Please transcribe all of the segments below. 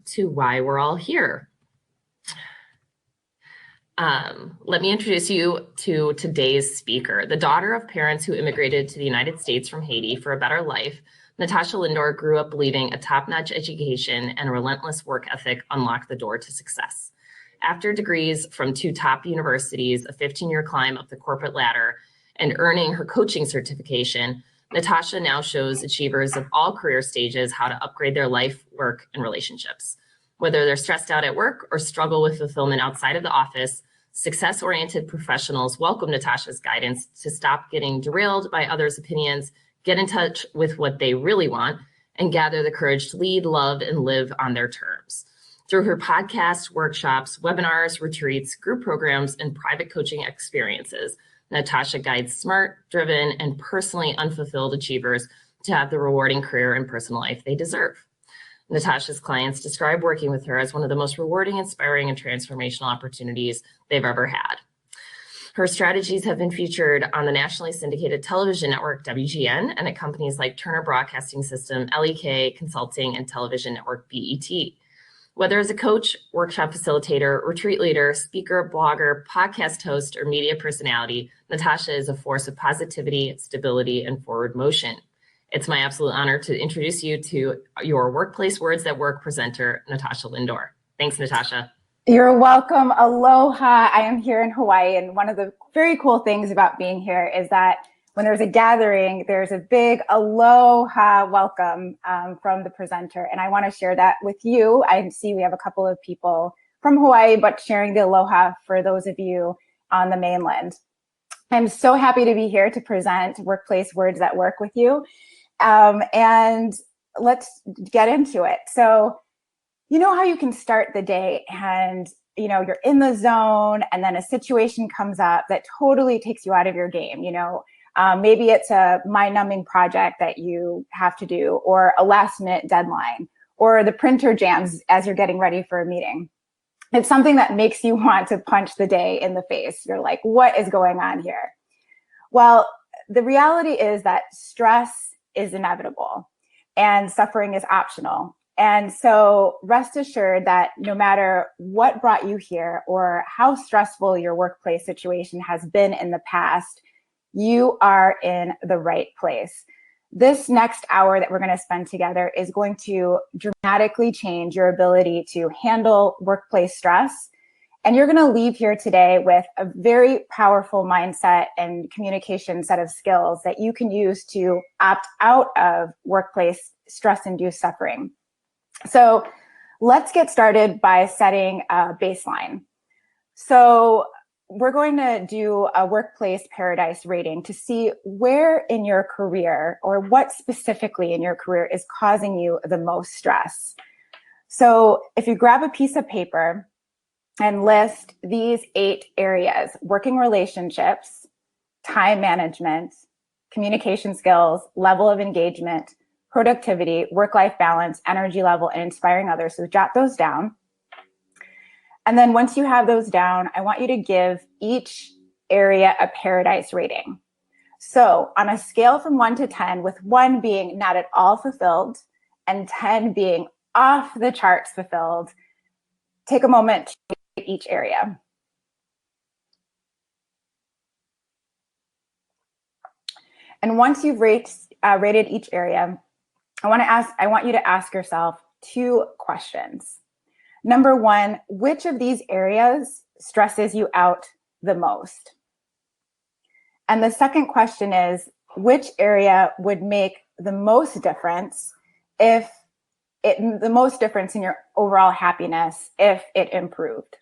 to why we're all here. Let me introduce you to today's speaker, the daughter of parents who immigrated to the United States from Haiti for a better life. Natasha Lindor grew up believing a top-notch education and a relentless work ethic unlocked the door to success. After degrees from 2 top universities, a 15-year climb up the corporate ladder, and earning her coaching certification, Natasha now shows achievers of all career stages how to upgrade their life, work, and relationships. Whether they're stressed out at work or struggle with fulfillment outside of the office, success-oriented professionals welcome Natasha's guidance to stop getting derailed by others' opinions, get in touch with what they really want, and gather the courage to lead, love, and live on their terms. Through her podcasts, workshops, webinars, retreats, group programs, and private coaching experiences, Natasha guides smart, driven, and personally unfulfilled achievers to have the rewarding career and personal life they deserve. Natasha's clients describe working with her as one of the most rewarding, inspiring, and transformational opportunities they've ever had. Her strategies have been featured on the nationally syndicated television network WGN and at companies like Turner Broadcasting System, LEK Consulting, and television network BET. Whether as a coach, workshop facilitator, retreat leader, speaker, blogger, podcast host, or media personality, Natasha is a force of positivity, stability, and forward motion. It's my absolute honor to introduce you to your Workplace Words That Work presenter, Natasha Lindor. Thanks, Natasha. You're welcome. Aloha. I am here in Hawaii, and one of the very cool things about being here is that when there's a gathering, there's a big aloha welcome from the presenter, and I want to share that with you. I see we have a couple of people from Hawaii, but sharing the aloha for those of you on the mainland. I'm so happy to be here to present Workplace Words That Work with you. And let's get into it. So, you know how you can start the day and, you're in the zone and then a situation comes up that totally takes you out of your game. Maybe it's a mind-numbing project that you have to do, or a last-minute deadline, or the printer jams as you're getting ready for a meeting. It's something that makes you want to punch the day in the face. You're like, what is going on here? Well, the reality is that stress is inevitable and suffering is optional. And so rest assured that no matter what brought you here or how stressful your workplace situation has been in the past, you are in the right place. This next hour that we're going to spend together is going to dramatically change your ability to handle workplace stress. And you're going to leave here today with a very powerful mindset and communication set of skills that you can use to opt out of workplace stress-induced suffering. So let's get started by setting a baseline. So we're going to do a workplace paradise rating to see where in your career or what specifically in your career is causing you the most stress. So if you grab a piece of paper and list these 8 areas: working relationships, time management, communication skills, level of engagement, productivity, work-life balance, energy level, and inspiring others. So jot those down. And then once you have those down, I want you to give each area a paradise rating. So on a scale from 1 to 10, with 1 being not at all fulfilled and 10 being off the charts fulfilled, take a moment to rate each area. And once you've rated each area, I want you to ask yourself 2 questions. Number 1, which of these areas stresses you out the most? And the second question is, which area would make the most difference the most difference in your overall happiness if it improved?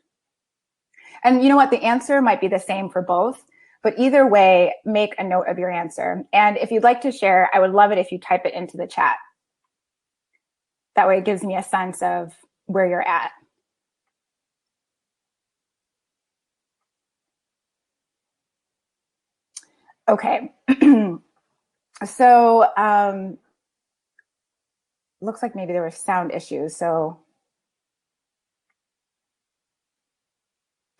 And you know what? The answer might be the same for both, but either way, make a note of your answer. And if you'd like to share, I would love it if you type it into the chat. That way it gives me a sense of where you're at. Okay. So looks like maybe there were sound issues. So,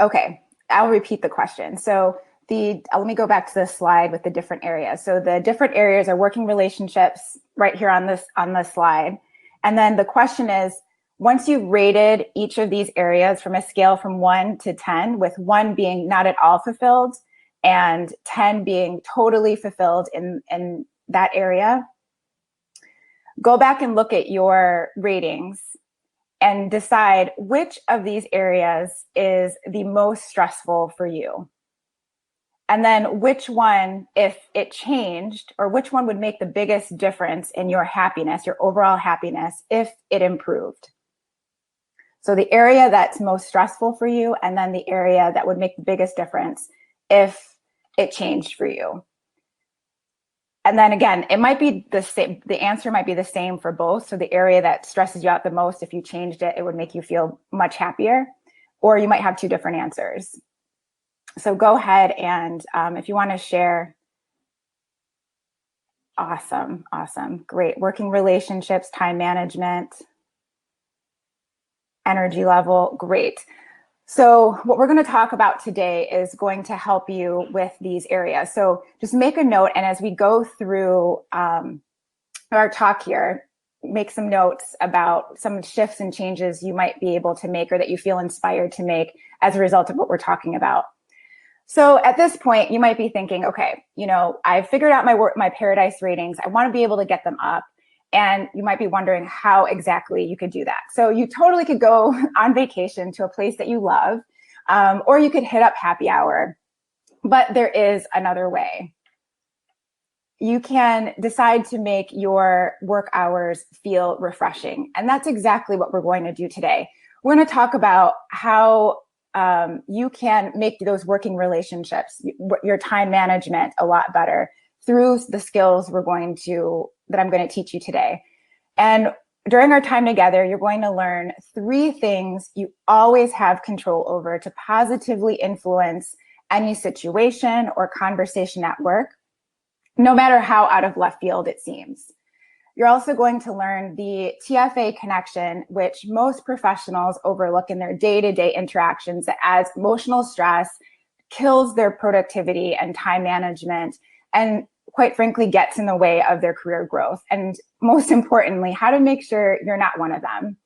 okay, I'll repeat the question. So let me go back to the slide with the different areas. So the different areas are working relationships right here on this slide. And then the question is, Once you've rated each of these areas from a scale from 1 to 10, with 1 being not at all fulfilled and 10 being totally fulfilled in that area, go back and look at your ratings and decide which of these areas is the most stressful for you. And then which one, if it changed, or which one would make the biggest difference in your happiness, your overall happiness, if it improved. So the area that's most stressful for you, and then the area that would make the biggest difference if it changed for you. And then again, it might be the same, the answer might be the same for both. So the area that stresses you out the most, if you changed it, it would make you feel much happier, or you might have 2 different answers. So go ahead and if you want to share. Awesome. Great. Working relationships, time management, energy level. Great. So what we're going to talk about today is going to help you with these areas. So just make a note, and as we go through our talk here, make some notes about some shifts and changes you might be able to make, or that you feel inspired to make as a result of what we're talking about. So at this point, you might be thinking, okay, I've figured out my Paradise ratings. I want to be able to get them up. And you might be wondering how exactly you could do that. So you totally could go on vacation to a place that you love, or you could hit up happy hour. But there is another way. You can decide to make your work hours feel refreshing. And that's exactly what we're going to do today. We're going to talk about how you can make those working relationships, your time management, a lot better through the skills that I'm going to teach you today. And during our time together, you're going to learn 3 things you always have control over to positively influence any situation or conversation at work, no matter how out of left field it seems. You're also going to learn the TFA Connection, which most professionals overlook in their day-to-day interactions, that adds emotional stress, kills their productivity and time management, and quite frankly, gets in the way of their career growth. And most importantly, how to make sure you're not one of them.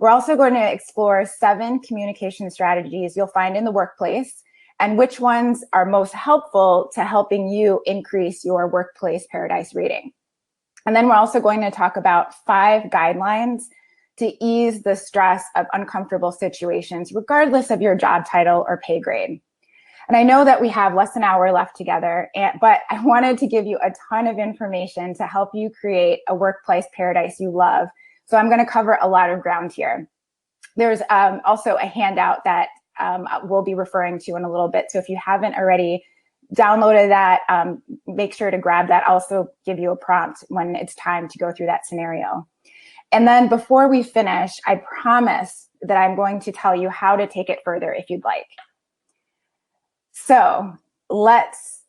We're also going to explore 7 communication strategies you'll find in the workplace, and which ones are most helpful to helping you increase your workplace Paradise rating. And then we're also going to talk about 5 guidelines to ease the stress of uncomfortable situations, regardless of your job title or pay grade. And I know that we have less than an hour left together, but I wanted to give you a ton of information to help you create a workplace Paradise you love. So I'm going to cover a lot of ground here. There's also a handout that we'll be referring to in a little bit. So if you haven't already downloaded that, make sure to grab that. I'll also give you a prompt when it's time to go through that scenario. And then before we finish, I promise that I'm going to tell you how to take it further if you'd like. So let's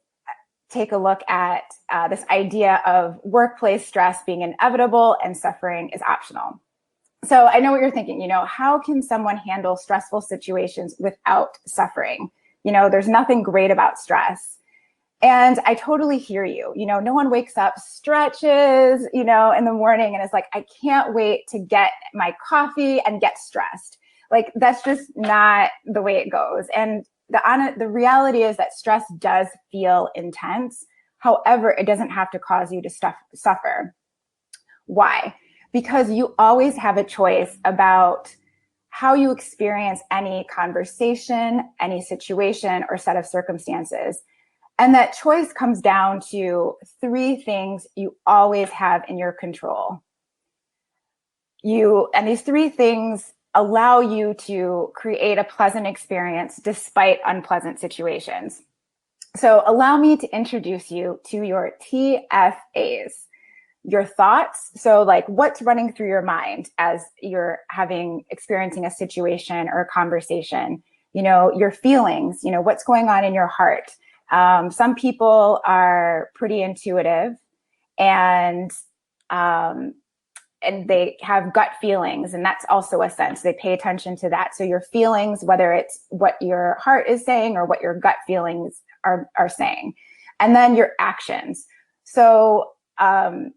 take a look at this idea of workplace stress being inevitable and suffering is optional. So I know what you're thinking, how can someone handle stressful situations without suffering? There's nothing great about stress. And I totally hear you. No one wakes up, stretches, in the morning and is like, I can't wait to get my coffee and get stressed. Like, that's just not the way it goes. And the reality is that stress does feel intense. However, it doesn't have to cause you to suffer. Why? Because you always have a choice about how you experience any conversation, any situation, or set of circumstances. And that choice comes down to 3 things you always have in your control. And these 3 things allow you to create a pleasant experience despite unpleasant situations. So allow me to introduce you to your TFAs, your thoughts. So like, what's running through your mind as you're experiencing a situation or a conversation, your feelings, what's going on in your heart. Some people are pretty intuitive and they have gut feelings, and that's also a sense. They pay attention to that. So your feelings, whether it's what your heart is saying or what your gut feelings are saying, and then your actions. So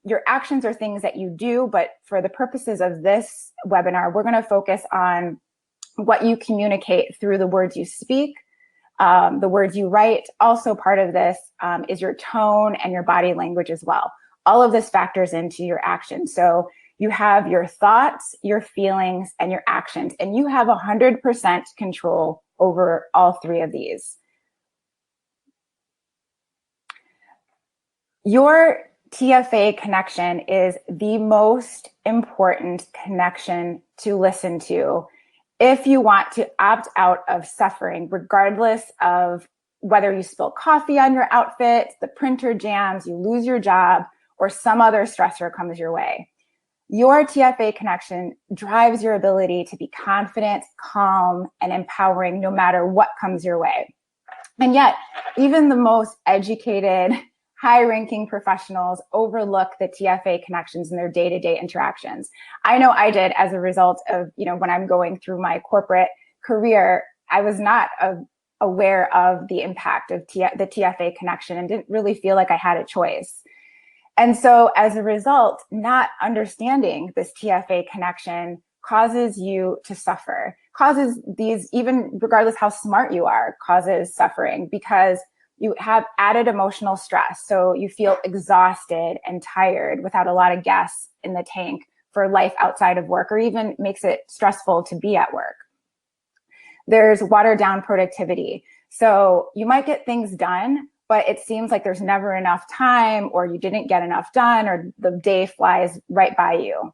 your actions are things that you do, but for the purposes of this webinar, we're going to focus on what you communicate through the words you speak, the words you write. Also part of this is your tone and your body language as well. All of this factors into your action. So you have your thoughts, your feelings, and your actions, and you have 100% control over all three of these. Your TFA connection is the most important connection to listen to if you want to opt out of suffering, regardless of whether you spill coffee on your outfit, the printer jams, you lose your job, or some other stressor comes your way. Your TFA connection drives your ability to be confident, calm, and empowering no matter what comes your way. And yet, even the most educated, high-ranking professionals overlook the TFA connections in their day-to-day interactions. I know I did as a result of, when I'm going through my corporate career, I was not aware of the impact of the TFA connection and didn't really feel like I had a choice. And so as a result, not understanding this TFA connection causes you to suffer, causes these, even regardless how smart you are, causes suffering because you have added emotional stress. So you feel exhausted and tired without a lot of gas in the tank for life outside of work, or even makes it stressful to be at work. There's watered down productivity. So you might get things done, but it seems like there's never enough time, or you didn't get enough done, or the day flies right by you.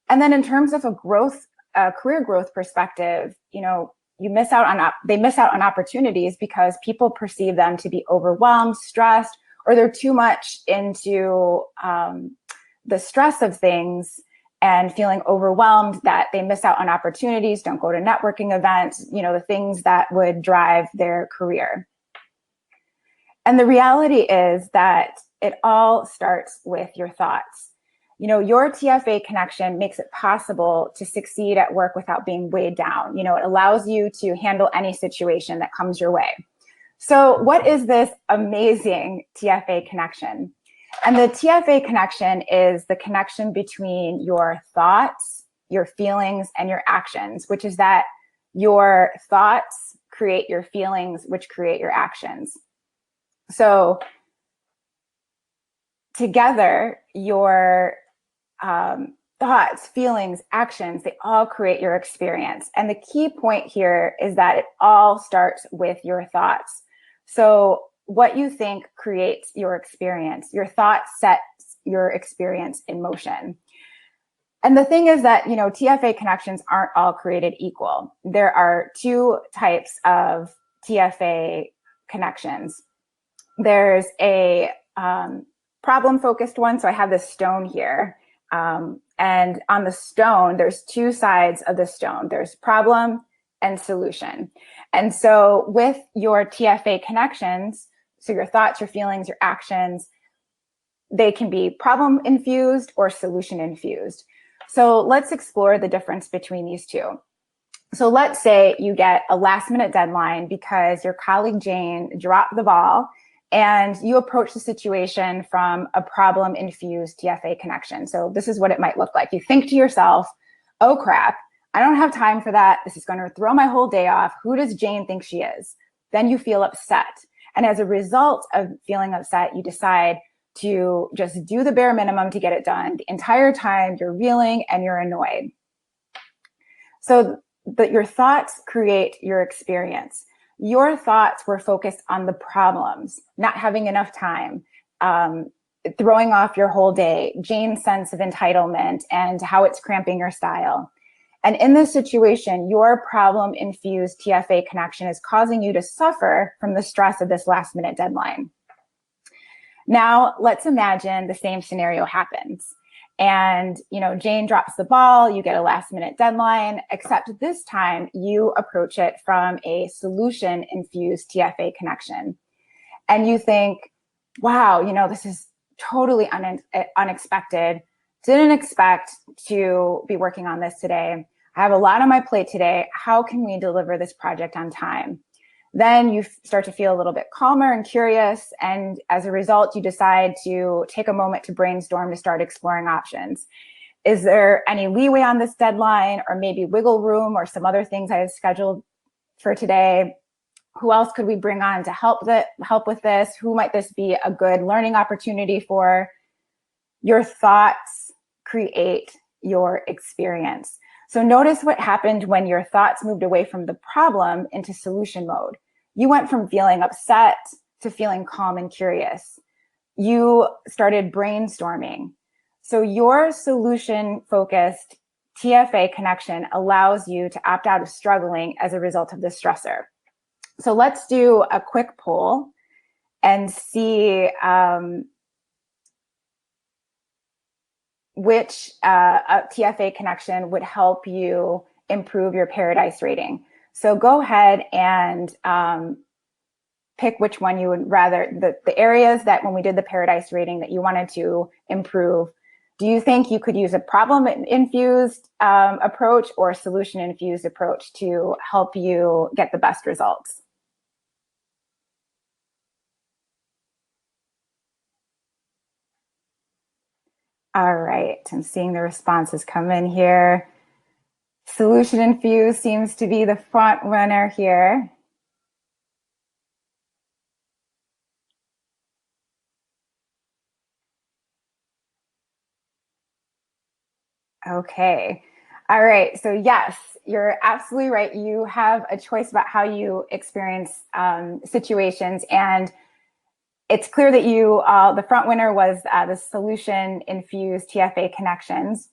And then in terms of a career growth perspective, they miss out on opportunities because people perceive them to be overwhelmed, stressed, or they're too much into the stress of things and feeling overwhelmed that they miss out on opportunities, don't go to networking events, the things that would drive their career. And the reality is that it all starts with your thoughts. Your TFA connection makes it possible to succeed at work without being weighed down. It allows you to handle any situation that comes your way. So what is this amazing TFA connection? And the TFA connection is the connection between your thoughts, your feelings, and your actions, which is that your thoughts create your feelings, which create your actions. So together, your thoughts, feelings, actions, they all create your experience. And the key point here is that it all starts with your thoughts. So what you think creates your experience. Your thought sets your experience in motion. And the thing is that, TFA connections aren't all created equal. There are two types of TFA connections. There's a problem-focused one. So I have this stone here. And on the stone, there's two sides of the stone. There's problem and solution. And so with your TFA connections, so your thoughts, your feelings, your actions, they can be problem-infused or solution-infused. So let's explore the difference between these two. So let's say you get a last-minute deadline because your colleague Jane dropped the ball, and you approach the situation from a problem-infused TFA connection. So this is what it might look like. You think to yourself, oh crap, I don't have time for that. This is going to throw my whole day off. Who does Jane think she is? Then you feel upset. And as a result of feeling upset, you decide to just do the bare minimum to get it done. The entire time you're reeling and you're annoyed. So your thoughts create your experience. Your thoughts were focused on the problems, not having enough time, throwing off your whole day, Jane's sense of entitlement and how it's cramping your style. And in this situation, your problem-infused TFA connection is causing you to suffer from the stress of this last-minute deadline. Now, let's imagine the same scenario happens. And, Jane drops the ball, you get a last-minute deadline, except this time you approach it from a solution-infused TFA connection. And you think, wow, this is totally unexpected. Didn't expect to be working on this today. I have a lot on my plate today. How can we deliver this project on time? Then you start to feel a little bit calmer and curious. And as a result, you decide to take a moment to brainstorm to start exploring options. Is there any leeway on this deadline, or maybe wiggle room, or some other things I have scheduled for today? Who else could we bring on to help with this? Who might this be a good learning opportunity for? Your thoughts create your experience. So notice what happened when your thoughts moved away from the problem into solution mode. You went from feeling upset to feeling calm and curious. You started brainstorming. So your solution-focused TFA connection allows you to opt out of struggling as a result of this stressor. So let's do a quick poll and see which TFA connection would help you improve your Paradise rating. So go ahead and pick which one you would rather, the areas that when we did the Paradise rating that you wanted to improve. Do you think you could use a problem-infused approach or a solution-infused approach to help you get the best results? All right, I'm seeing the responses come in here. Solution infused seems to be the front runner here. Okay. All right. So yes, you're absolutely right. You have a choice about how you experience situations, and it's clear that you, the front winner was the solution-infused TFA connections.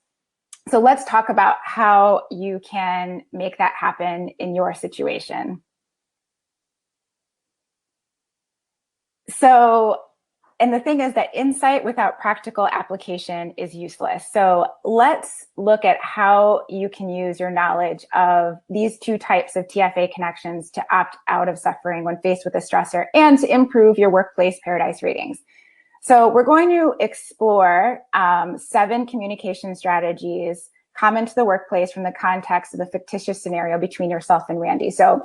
So let's talk about how you can make that happen in your situation. So, and the thing is that insight without practical application is useless. So let's look at how you can use your knowledge of these two types of TFA connections to opt out of suffering when faced with a stressor and to improve your workplace Paradise ratings. So we're going to explore 7 communication strategies common to the workplace from the context of the fictitious scenario between yourself and Randy. So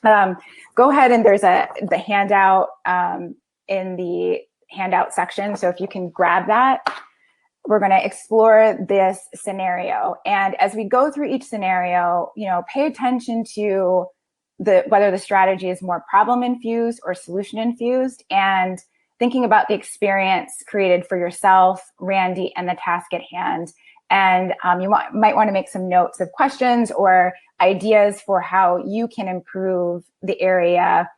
go ahead, and there's the handout in the handout section. So if you can grab that, we're going to explore this scenario. And as we go through each scenario, pay attention to whether the strategy is more problem infused or solution infused, and thinking about the experience created for yourself, Randy, and the task at hand. And you might want to make some notes of questions or ideas for how you can improve the area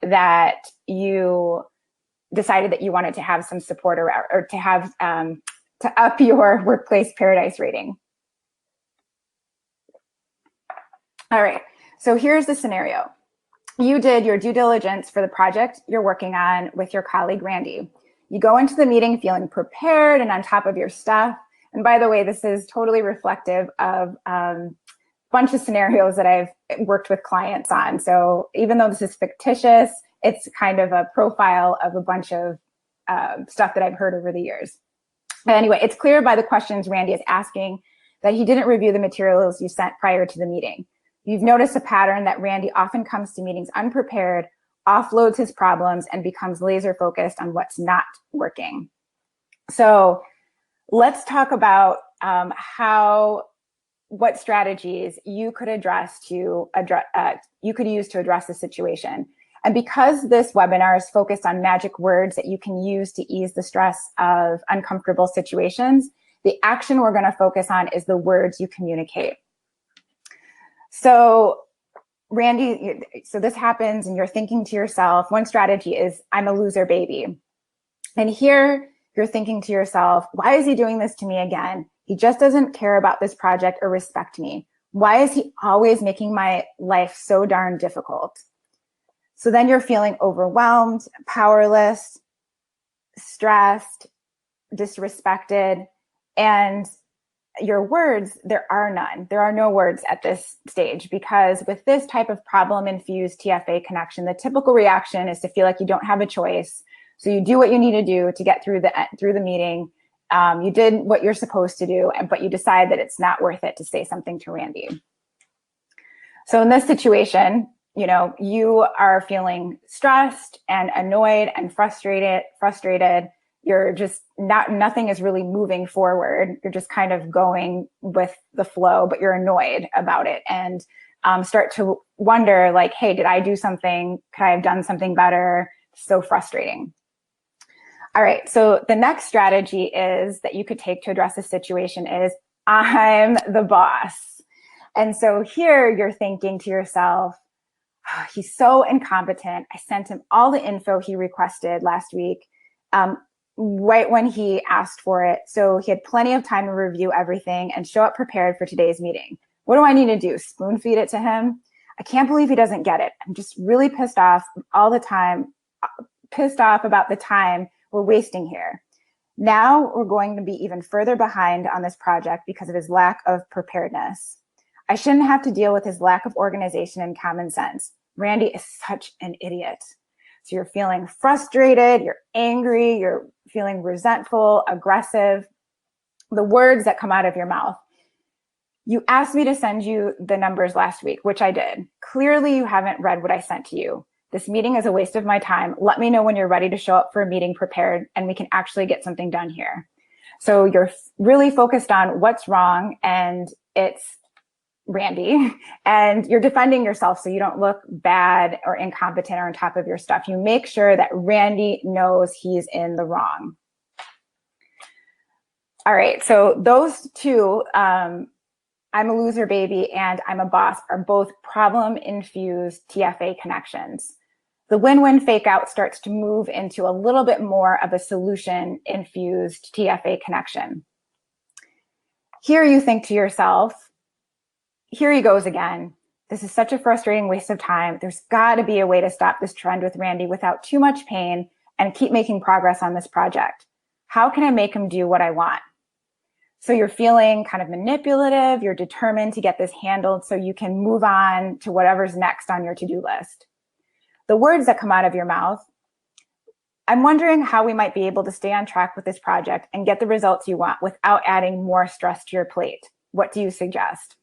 that you decided that you wanted to have some support or to have to up your workplace Paradise rating. All right, so here's the scenario. You did your due diligence for the project you're working on with your colleague, Randy. You go into the meeting feeling prepared and on top of your stuff. And by the way, this is totally reflective of a bunch of scenarios that I've worked with clients on. So even though this is fictitious, it's kind of a profile of a bunch of stuff that I've heard over the years. But anyway, it's clear by the questions Randy is asking that he didn't review the materials you sent prior to the meeting. You've noticed a pattern that Randy often comes to meetings unprepared, offloads his problems, and becomes laser focused on what's not working. So let's talk about what strategies you could use to address the situation. And because this webinar is focused on magic words that you can use to ease the stress of uncomfortable situations, the action we're going to focus on is the words you communicate. So Randy, so this happens and you're thinking to yourself, one strategy is, I'm a loser baby. And here you're thinking to yourself, why is he doing this to me again? He just doesn't care about this project or respect me. Why is he always making my life so darn difficult? So then you're feeling overwhelmed, powerless, stressed, disrespected, and your words, there are none. There are no words at this stage, because with this type of problem-infused TFA connection, the typical reaction is to feel like you don't have a choice. So you do what you need to do to get through the meeting. You did what you're supposed to do, but you decide that it's not worth it to say something to Randy. So in this situation, you are feeling stressed and annoyed and frustrated. You're just nothing is really moving forward. You're just kind of going with the flow, but you're annoyed about it and start to wonder like, hey, did I do something? Could I have done something better? So frustrating. All right. So the next strategy is that you could take to address the situation is I'm the boss. And so here you're thinking to yourself, oh, he's so incompetent. I sent him all the info he requested last week, right when he asked for it. So he had plenty of time to review everything and show up prepared for today's meeting. What do I need to do? Spoon feed it to him? I can't believe he doesn't get it. I'm just really pissed off all the time, pissed off about the time we're wasting here. Now we're going to be even further behind on this project because of his lack of preparedness. I shouldn't have to deal with his lack of organization and common sense. Randy is such an idiot. So you're feeling frustrated, you're angry, you're feeling resentful, aggressive. The words that come out of your mouth. You asked me to send you the numbers last week, which I did. Clearly, you haven't read what I sent to you. This meeting is a waste of my time. Let me know when you're ready to show up for a meeting prepared and we can actually get something done here. So you're really focused on what's wrong and it's Randy, and you're defending yourself so you don't look bad or incompetent or on top of your stuff. You make sure that Randy knows he's in the wrong. All right, so those two, I'm a loser baby and I'm a boss, are both problem-infused TFA connections. The win-win fake-out starts to move into a little bit more of a solution-infused TFA connection. Here you think to yourself, here he goes again. This is such a frustrating waste of time. There's got to be a way to stop this trend with Randy without too much pain and keep making progress on this project. How can I make him do what I want? So you're feeling kind of manipulative. You're determined to get this handled so you can move on to whatever's next on your to-do list. The words that come out of your mouth, I'm wondering how we might be able to stay on track with this project and get the results you want without adding more stress to your plate. What do you suggest?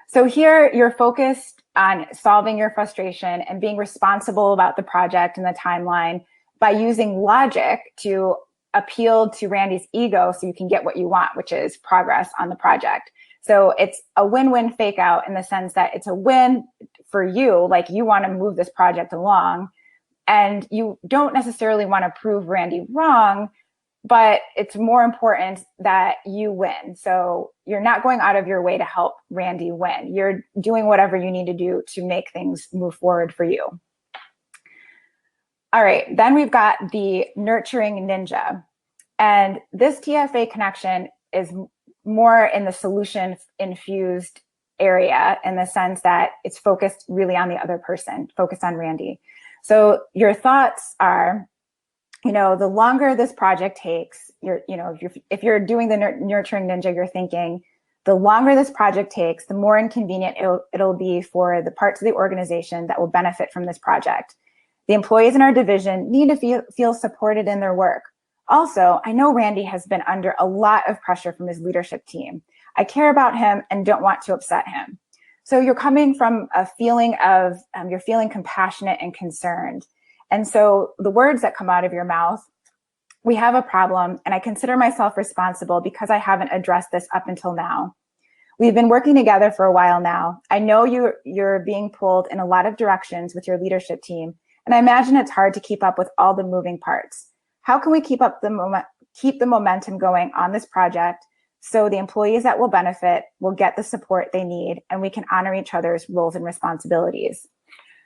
So here you're focused on solving your frustration and being responsible about the project and the timeline by using logic to appeal to Randy's ego so you can get what you want, which is progress on the project. So it's a win-win fake out in the sense that it's a win for you, like you want to move this project along and you don't necessarily want to prove Randy wrong, but it's more important that you win. So you're not going out of your way to help Randy win. You're doing whatever you need to do to make things move forward for you. All right, then we've got the nurturing ninja. And this TFA connection is more in the solution infused area in the sense that it's focused really on the other person, focused on Randy. So your thoughts are, the longer this project takes, if you're doing the nurturing ninja, you're thinking, the longer this project takes, the more inconvenient it'll be for the parts of the organization that will benefit from this project. The employees in our division need to feel supported in their work. Also, I know Randy has been under a lot of pressure from his leadership team. I care about him and don't want to upset him. So you're coming from a feeling of, you're feeling compassionate and concerned. And so the words that come out of your mouth, we have a problem and I consider myself responsible because I haven't addressed this up until now. We've been working together for a while now. I know you're being pulled in a lot of directions with your leadership team, and I imagine it's hard to keep up with all the moving parts. How can we keep the momentum going on this project so the employees that will benefit will get the support they need and we can honor each other's roles and responsibilities?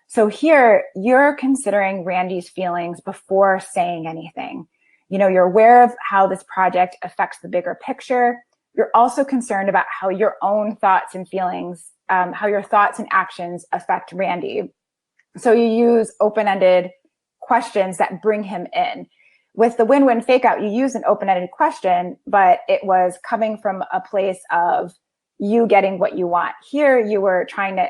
So here you're considering Randy's feelings before saying anything. You're aware of how this project affects the bigger picture. You're also concerned about how your own thoughts and feelings, how your thoughts and actions affect Randy. So you use open-ended questions that bring him in. With the win-win fake out, you use an open-ended question, but it was coming from a place of you getting what you want. Here you were trying to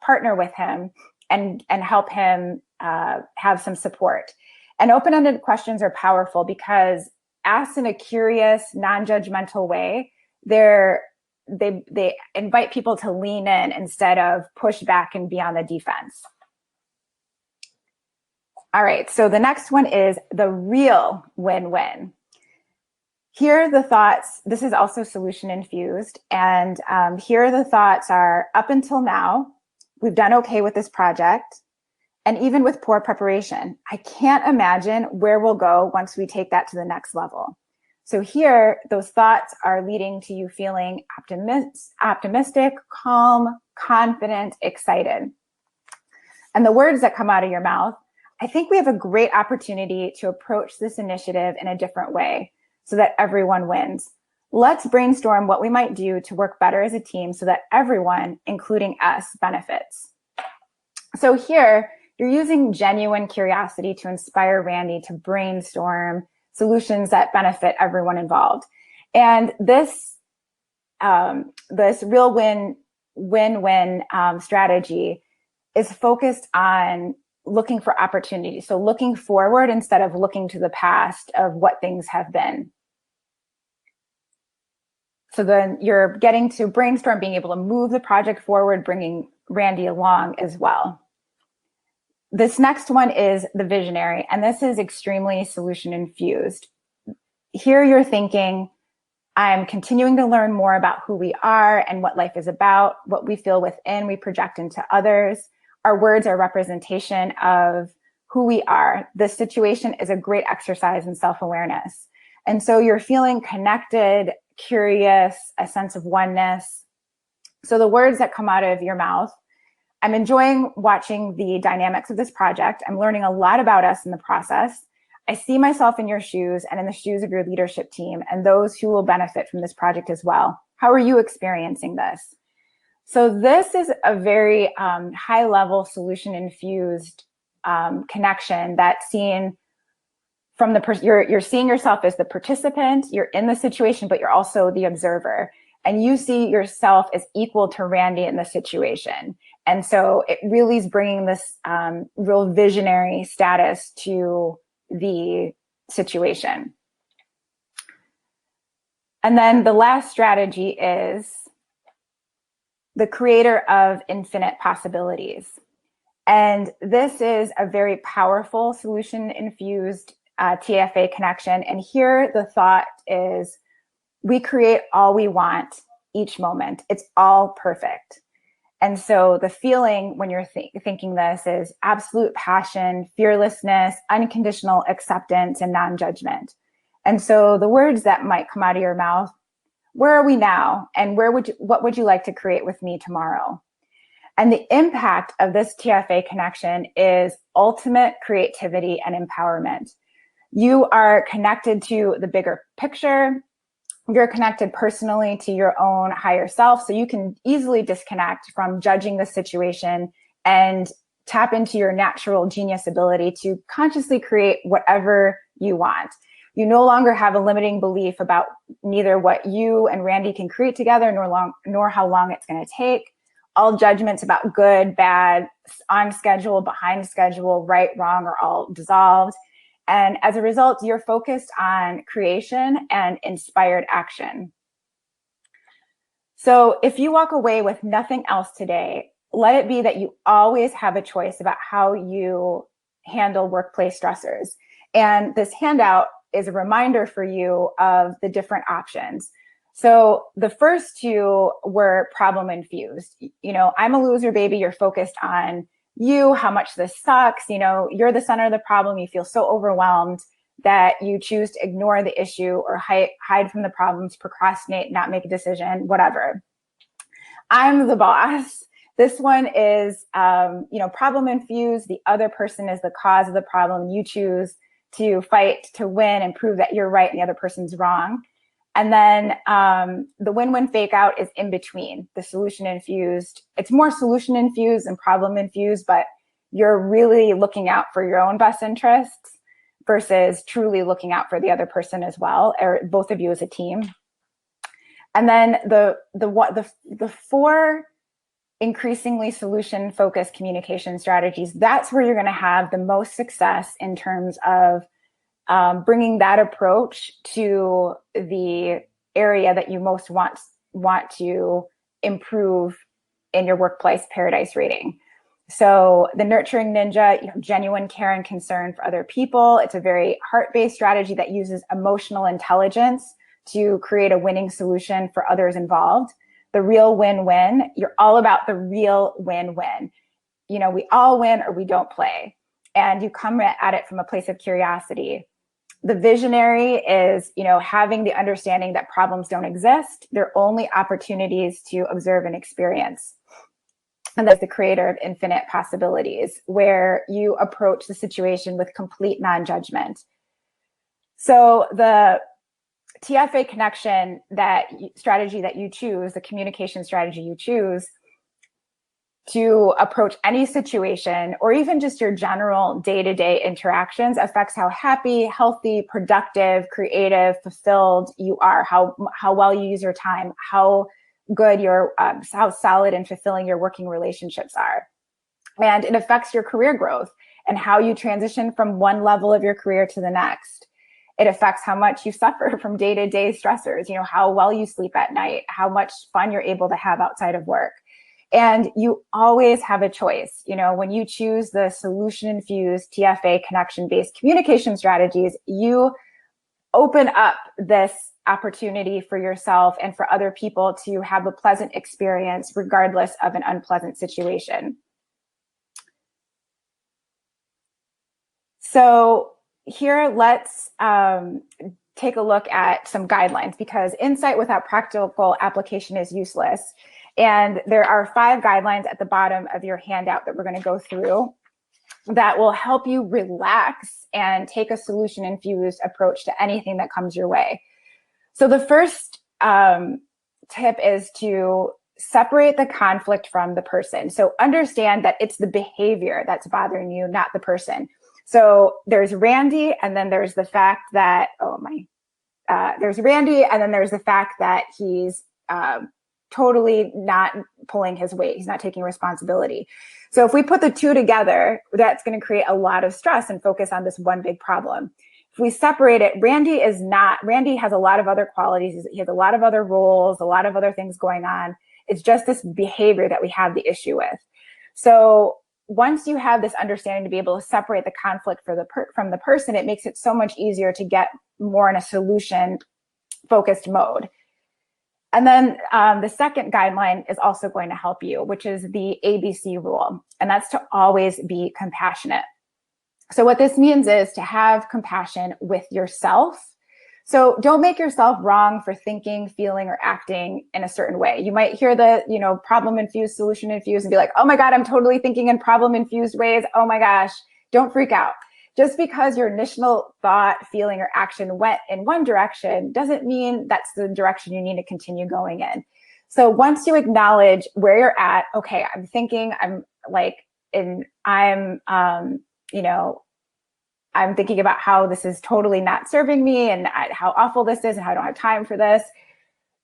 partner with him and help him have some support. And open-ended questions are powerful because asked in a curious, non-judgmental way, they're they invite people to lean in instead of push back and be on the defense. All right, so the next one is the real win-win. Here are the thoughts. This is also solution infused. And here are the thoughts are, up until now, we've done okay with this project. And even with poor preparation, I can't imagine where we'll go once we take that to the next level. So here, those thoughts are leading to you feeling optimistic, calm, confident, excited. And the words that come out of your mouth, I think we have a great opportunity to approach this initiative in a different way so that everyone wins. Let's brainstorm what we might do to work better as a team so that everyone, including us, benefits. So here, you're using genuine curiosity to inspire Randy to brainstorm solutions that benefit everyone involved. And this real win-win strategy is focused on looking for opportunities. So looking forward instead of looking to the past of what things have been. So then you're getting to brainstorm, being able to move the project forward, bringing Randy along as well. This next one is the visionary, and this is extremely solution infused. Here you're thinking, I'm continuing to learn more about who we are and what life is about, what we feel within, we project into others. Our words are representation of who we are. This situation is a great exercise in self-awareness. And so you're feeling connected, curious, a sense of oneness. So the words that come out of your mouth, I'm enjoying watching the dynamics of this project. I'm learning a lot about us in the process. I see myself in your shoes and in the shoes of your leadership team and those who will benefit from this project as well. How are you experiencing this? So this is a very high-level solution-infused connection that's seen from you're seeing yourself as the participant, you're in the situation, but you're also the observer. And you see yourself as equal to Randy in the situation. And so it really is bringing this real visionary status to the situation. And then the last strategy is the creator of infinite possibilities. And this is a very powerful solution-infused TFA connection. And here the thought is, we create all we want each moment. It's all perfect. And so the feeling when you're thinking this is absolute passion, fearlessness, unconditional acceptance, and non-judgment. And so the words that might come out of your mouth, where are we now? And what would you like to create with me tomorrow? And the impact of this TFA connection is ultimate creativity and empowerment. You are connected to the bigger picture. You're connected personally to your own higher self. So you can easily disconnect from judging the situation and tap into your natural genius ability to consciously create whatever you want. You no longer have a limiting belief about neither what you and Randy can create together, nor how long it's going to take. All judgments about good, bad, on schedule, behind schedule, right, wrong are all dissolved. And as a result, you're focused on creation and inspired action. So if you walk away with nothing else today, let it be that you always have a choice about how you handle workplace stressors. And this handout is a reminder for you of the different options. So the first two were problem infused. You know, I'm a loser, baby. You're focused on you, how much this sucks. You know, you're the center of the problem. You feel so overwhelmed that you choose to ignore the issue or hide from the problems, procrastinate, not make a decision, whatever. I'm the boss. This one is, problem infused. The other person is the cause of the problem. You choose to fight to win and prove that you're right and the other person's wrong. And then the win-win fake out is in between, the solution infused. It's more solution infused and problem infused, but you're really looking out for your own best interests versus truly looking out for the other person as well, or both of you as a team. And then the four increasingly solution-focused communication strategies, that's where you're going to have the most success in terms of bringing that approach to the area that you most want want to improve in your workplace paradise rating. So the nurturing ninja, genuine care and concern for other people. It's a very heart-based strategy that uses emotional intelligence to create a winning solution for others involved. The real win-win, you're all about the real win-win. We all win or we don't play. And you come at it from a place of curiosity. The visionary is, having the understanding that problems don't exist. They're only opportunities to observe and experience. And that's the creator of infinite possibilities, where you approach the situation with complete non-judgment. So the TFA connection, that strategy that you choose, the communication strategy you choose to approach any situation, or even just your general day-to-day interactions, affects how happy, healthy, productive, creative, fulfilled you are, how well you use your time, how good how solid and fulfilling your working relationships are. And it affects your career growth and how you transition from one level of your career to the next. It affects how much you suffer from day-to-day stressors, how well you sleep at night, how much fun you're able to have outside of work. And you always have a choice. When you choose the solution-infused TFA connection-based communication strategies, you open up this opportunity for yourself and for other people to have a pleasant experience regardless of an unpleasant situation. So here, let's take a look at some guidelines, because insight without practical application is useless. And there are 5 guidelines at the bottom of your handout that we're going to go through that will help you relax and take a solution-infused approach to anything that comes your way. So the first tip is to separate the conflict from the person. So understand that it's the behavior that's bothering you, not the person. So there's Randy, and then there's the fact that, there's Randy, and then there's the fact that he's totally not pulling his weight. He's not taking responsibility. So if we put the two together, that's going to create a lot of stress and focus on this one big problem. If we separate it, Randy has a lot of other qualities. He has a lot of other roles, a lot of other things going on. It's just this behavior that we have the issue with. So once you have this understanding to be able to separate the conflict from the person, it makes it so much easier to get more in a solution-focused mode. And then the second guideline is also going to help you, which is the ABC rule, and that's to always be compassionate. So what this means is to have compassion with yourself. So don't make yourself wrong for thinking, feeling, or acting in a certain way. You might hear the, problem-infused, solution-infused, and be like, oh my God, I'm totally thinking in problem-infused ways. Oh my gosh, don't freak out. Just because your initial thought, feeling, or action went in one direction doesn't mean that's the direction you need to continue going in. So once you acknowledge where you're at, okay, I'm thinking, I'm thinking about how this is totally not serving me and how awful this is and how I don't have time for this.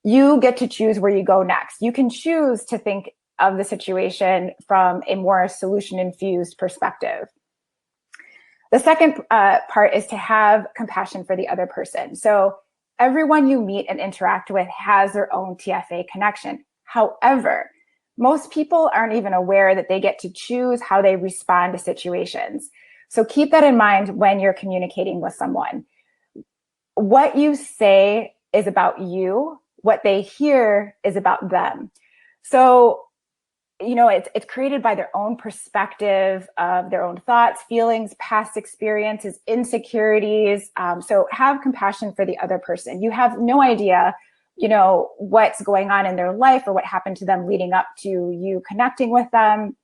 You get to choose where you go next. You can choose to think of the situation from a more solution-infused perspective. The second part is to have compassion for the other person. So everyone you meet and interact with has their own TFA connection. However, most people aren't even aware that they get to choose how they respond to situations. So keep that in mind when you're communicating with someone. What you say is about you. What they hear is about them. So it's created by their own perspective of their own thoughts, feelings, past experiences, insecurities. So have compassion for the other person. You have no idea, what's going on in their life or what happened to them leading up to you connecting with them.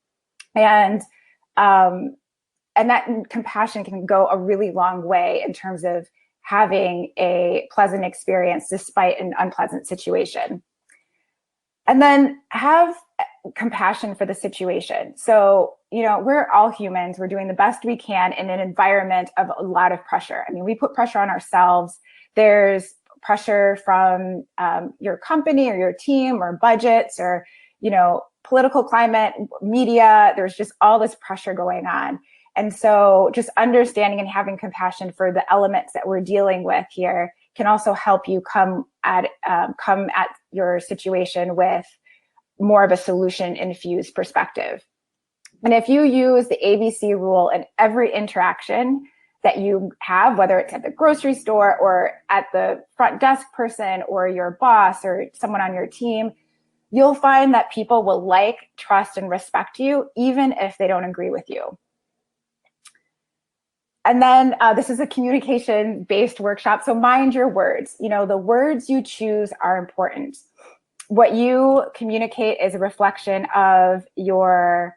And that compassion can go a really long way in terms of having a pleasant experience despite an unpleasant situation. And then have compassion for the situation. So, we're all humans. We're doing the best we can in an environment of a lot of pressure. I mean, we put pressure on ourselves. There's pressure from your company or your team or budgets or, political climate, media. There's just all this pressure going on. And so just understanding and having compassion for the elements that we're dealing with here can also help you come at your situation with more of a solution-infused perspective. And if you use the ABC rule in every interaction that you have, whether it's at the grocery store or at the front desk person or your boss or someone on your team, you'll find that people will like, trust, and respect you, even if they don't agree with you. And then this is a communication-based workshop. So mind your words. The words you choose are important. What you communicate is a reflection of your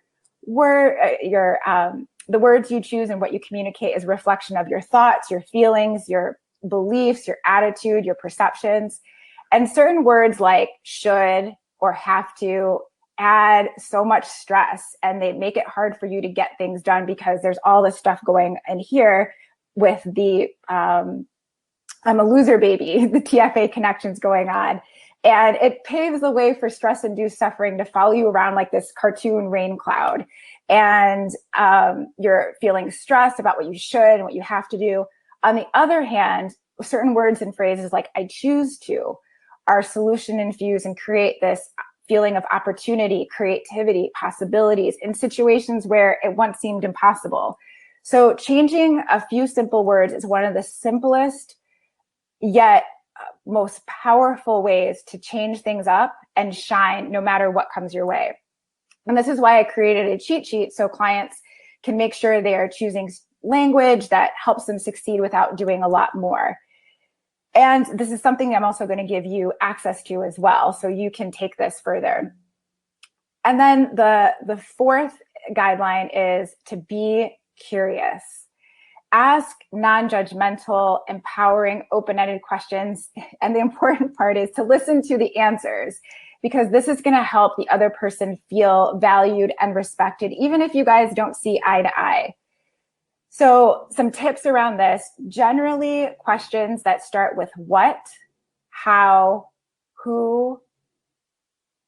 the words you choose, and what you communicate is a reflection of your thoughts, your feelings, your beliefs, your attitude, your perceptions. And certain words like should or have to add so much stress, and they make it hard for you to get things done because there's all this stuff going in here with the I'm a loser baby, the TFA connections going on. And it paves the way for stress-induced suffering to follow you around like this cartoon rain cloud. And you're feeling stressed about what you should and what you have to do. On the other hand, certain words and phrases like I choose to are solution-infused and create this feeling of opportunity, creativity, possibilities in situations where it once seemed impossible. So changing a few simple words is one of the simplest yet most powerful ways to change things up and shine no matter what comes your way. And this is why I created a cheat sheet so clients can make sure they are choosing language that helps them succeed without doing a lot more. And this is something I'm also going to give you access to as well, so you can take this further. And then the fourth guideline is to be curious. Ask non-judgmental, empowering, open-ended questions. And the important part is to listen to the answers, because this is going to help the other person feel valued and respected, even if you guys don't see eye to eye. So some tips around this: generally questions that start with what, how, who,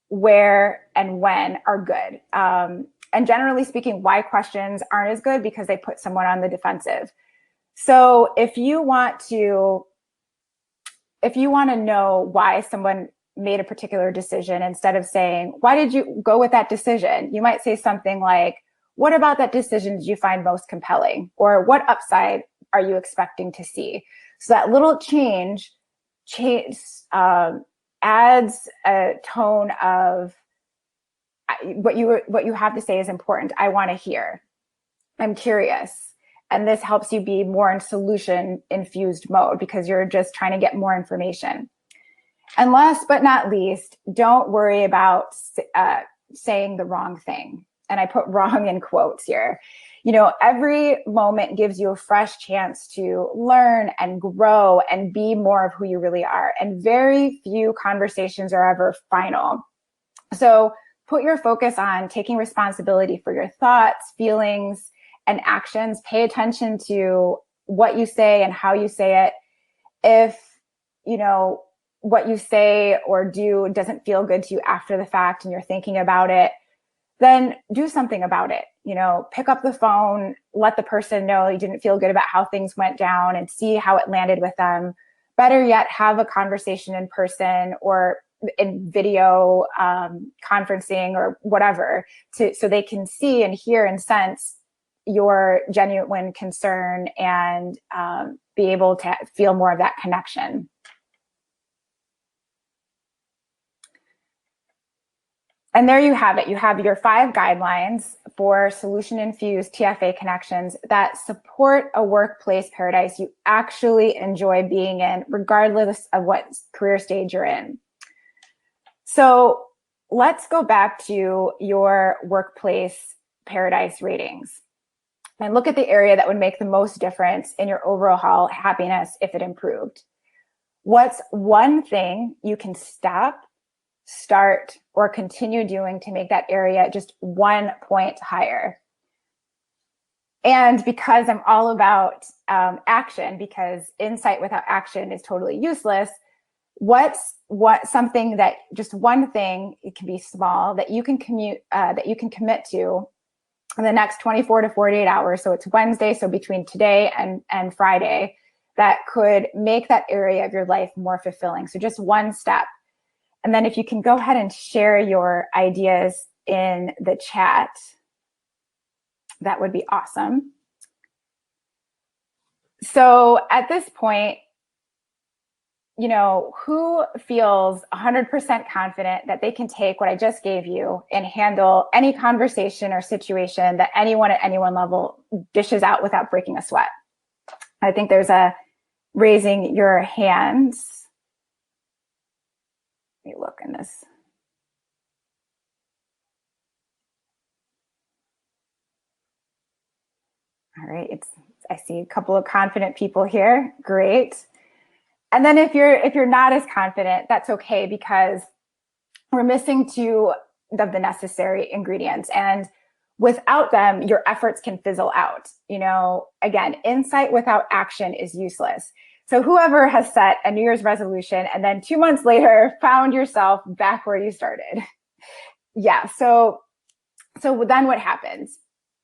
where, and when are good. And generally speaking, why questions aren't as good because they put someone on the defensive. So if you want to know why someone made a particular decision, instead of saying, why did you go with that decision? You might say something like, what about that decision did you find most compelling? Or what upside are you expecting to see? So that little change adds a tone of what you have to say is important. I want to hear. I'm curious. And this helps you be more in solution-infused mode because you're just trying to get more information. And last but not least, don't worry about saying the wrong thing. And I put wrong in quotes here. Every moment gives you a fresh chance to learn and grow and be more of who you really are. And very few conversations are ever final. So put your focus on taking responsibility for your thoughts, feelings, and actions. Pay attention to what you say and how you say it. If, what you say or do doesn't feel good to you after the fact and you're thinking about it, then do something about it. Pick up the phone, let the person know you didn't feel good about how things went down and see how it landed with them. Better yet, have a conversation in person or in video conferencing or whatever, so they can see and hear and sense your genuine concern and be able to feel more of that connection. And there you have it. You have your 5 guidelines for solution-infused TFA connections that support a workplace paradise you actually enjoy being in, regardless of what career stage you're in. So let's go back to your workplace paradise ratings and look at the area that would make the most difference in your overall happiness if it improved. What's one thing you can stop, start, or continue doing to make that area just 1 point higher? And because I'm all about action, because insight without action is totally useless, something that just one thing, it can be small, that you can commit to in the next 24 to 48 hours. So it's Wednesday. So between today and Friday, that could make that area of your life more fulfilling. So just one step. And then if you can go ahead and share your ideas in the chat, that would be awesome. So at this point, you know, who feels 100% confident that they can take what I just gave you and handle any conversation or situation that anyone at any one level dishes out without breaking a sweat? I think there's a raising your hands. Let me look in this. All right, I see a couple of confident people here. Great. And then if you're not as confident, that's okay, because we're missing two of the necessary ingredients. And without them, your efforts can fizzle out. You know, again, insight without action is useless. So whoever has set a New Year's resolution and then 2 months later found yourself back where you started. Yeah. So then what happens?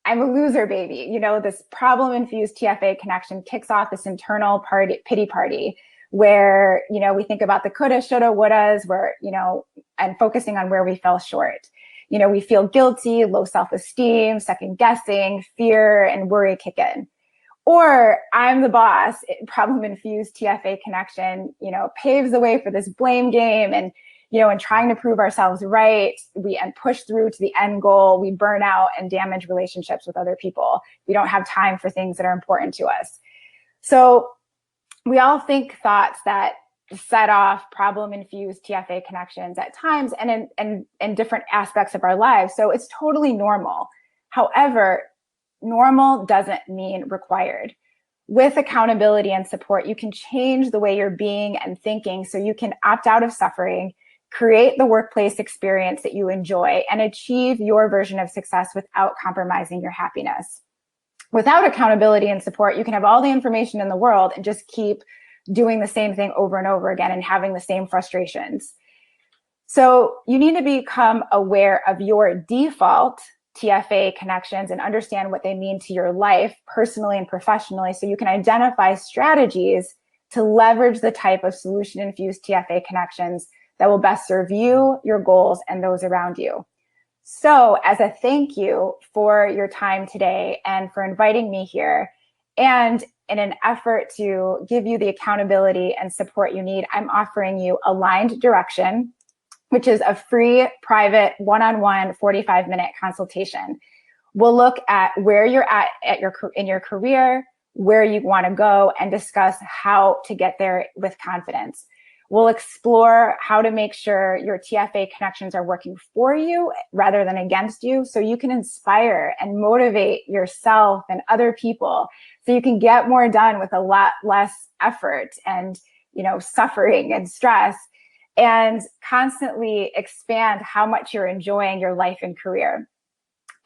I'm a loser, baby. You know, this problem-infused TFA connection kicks off this internal pity party where, you know, we think about the coulda, shoulda, wouldas, where, you know, and focusing on where we fell short. You know, we feel guilty, low self-esteem, second guessing, fear, and worry kick in. Or I'm the boss, problem-infused TFA connection, you know, paves the way for this blame game, and, you know, and trying to prove ourselves right, and push through to the end goal, we burn out and damage relationships with other people. We don't have time for things that are important to us. So we all think thoughts that set off problem-infused TFA connections at times and in different aspects of our lives. So it's totally normal. However, normal doesn't mean required. With accountability and support, you can change the way you're being and thinking so you can opt out of suffering, create the workplace experience that you enjoy, and achieve your version of success without compromising your happiness. Without accountability and support, you can have all the information in the world and just keep doing the same thing over and over again and having the same frustrations. So you need to become aware of your default TFA connections and understand what they mean to your life personally and professionally, so you can identify strategies to leverage the type of solution-infused TFA connections that will best serve you, your goals, and those around you. So as a thank you for your time today and for inviting me here, and in an effort to give you the accountability and support you need, I'm offering you Aligned Direction, which is a free, private, one-on-one 45-minute consultation. We'll look at where you're at in your career, where you want to go, and discuss how to get there with confidence. We'll explore how to make sure your TFA connections are working for you rather than against you, so you can inspire and motivate yourself and other people, so you can get more done with a lot less effort and, you know, suffering and stress, and constantly expand how much you're enjoying your life and career.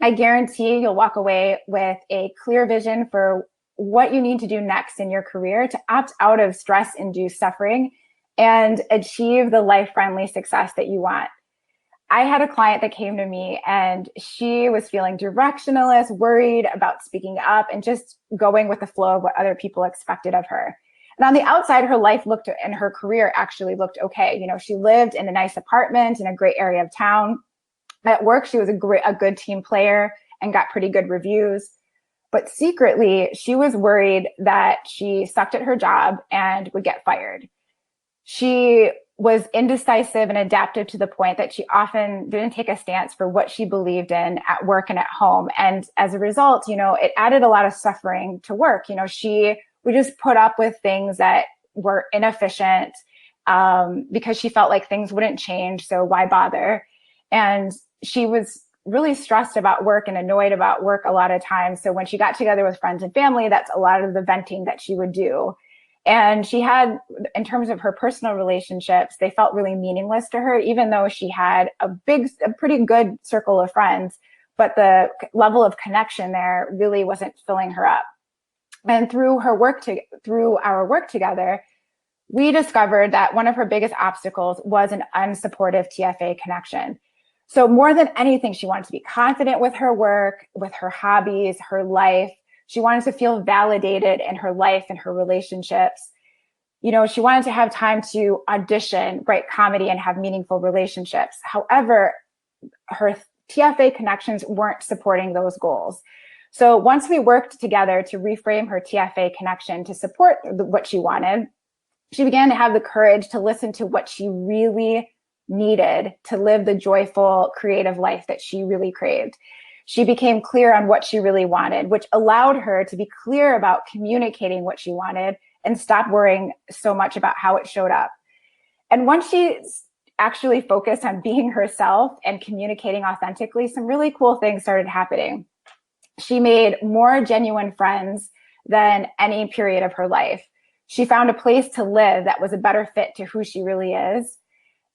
I guarantee you'll walk away with a clear vision for what you need to do next in your career to opt out of stress-induced suffering and achieve the life-friendly success that you want. I had a client that came to me and she was feeling directionless, worried about speaking up, and just going with the flow of what other people expected of her. And on the outside, her life and her career actually looked okay. You know, she lived in a nice apartment in a great area of town. At work, she was a good team player and got pretty good reviews. But secretly, she was worried that she sucked at her job and would get fired. She was indecisive and adaptive to the point that she often didn't take a stance for what she believed in at work and at home. And as a result, you know, it added a lot of suffering to work. You know, she would just put up with things that were inefficient because she felt like things wouldn't change. So why bother? And she was really stressed about work and annoyed about work a lot of times. So when she got together with friends and family, that's a lot of the venting that she would do. And she had, in terms of her personal relationships, they felt really meaningless to her, even though she had a pretty good circle of friends, but the level of connection there really wasn't filling her up. And through our work together, we discovered that one of her biggest obstacles was an unsupportive TFA connection. So more than anything, she wanted to be confident with her work, with her hobbies, her life. She wanted to feel validated in her life and her relationships. She wanted to have time to audition, write comedy, and have meaningful relationships. However, her TFA connections weren't supporting those goals. So once we worked together to reframe her TFA connection to support what she wanted, she began to have the courage to listen to what she really needed to live the joyful, creative life that she really craved. She became clear on what she really wanted, which allowed her to be clear about communicating what she wanted and stop worrying so much about how it showed up. And once she actually focused on being herself and communicating authentically, some really cool things started happening. She made more genuine friends than any period of her life. She found a place to live that was a better fit to who she really is.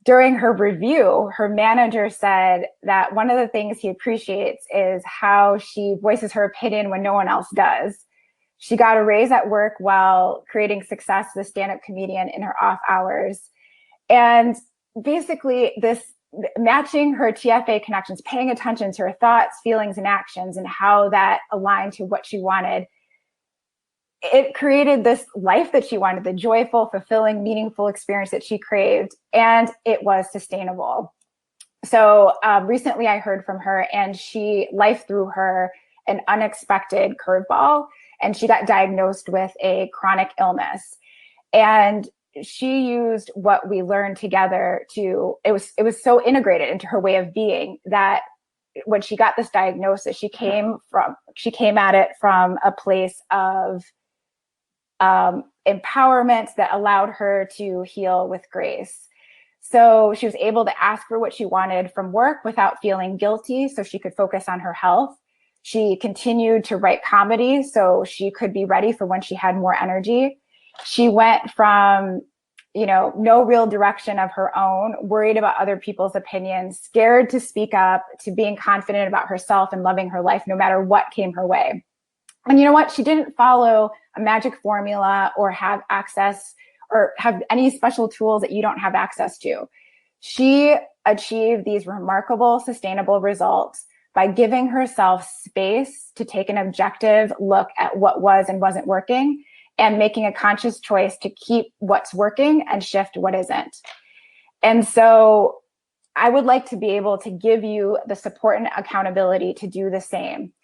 During her review, her manager said that one of the things he appreciates is how she voices her opinion when no one else does. She got a raise at work while creating success as a stand-up comedian in her off hours. And basically, this matching her TFA connections, paying attention to her thoughts, feelings, and actions, and how that aligned to what she wanted, it created this life that she wanted, the joyful, fulfilling, meaningful experience that she craved, and it was sustainable. So recently I heard from her, and life threw her an unexpected curveball, and she got diagnosed with a chronic illness. And she used what we learned together it was so integrated into her way of being that when she got this diagnosis, she came at it from a place of empowerment that allowed her to heal with grace. So she was able to ask for what she wanted from work without feeling guilty, so she could focus on her health. She continued to write comedy so she could be ready for when she had more energy. She went from, no real direction of her own, worried about other people's opinions, scared to speak up, to being confident about herself and loving her life no matter what came her way. And you know what? She didn't follow a magic formula or have access or have any special tools that you don't have access to. She achieved these remarkable, sustainable results by giving herself space to take an objective look at what was and wasn't working, and making a conscious choice to keep what's working and shift what isn't. And so I would like to be able to give you the support and accountability to do the same.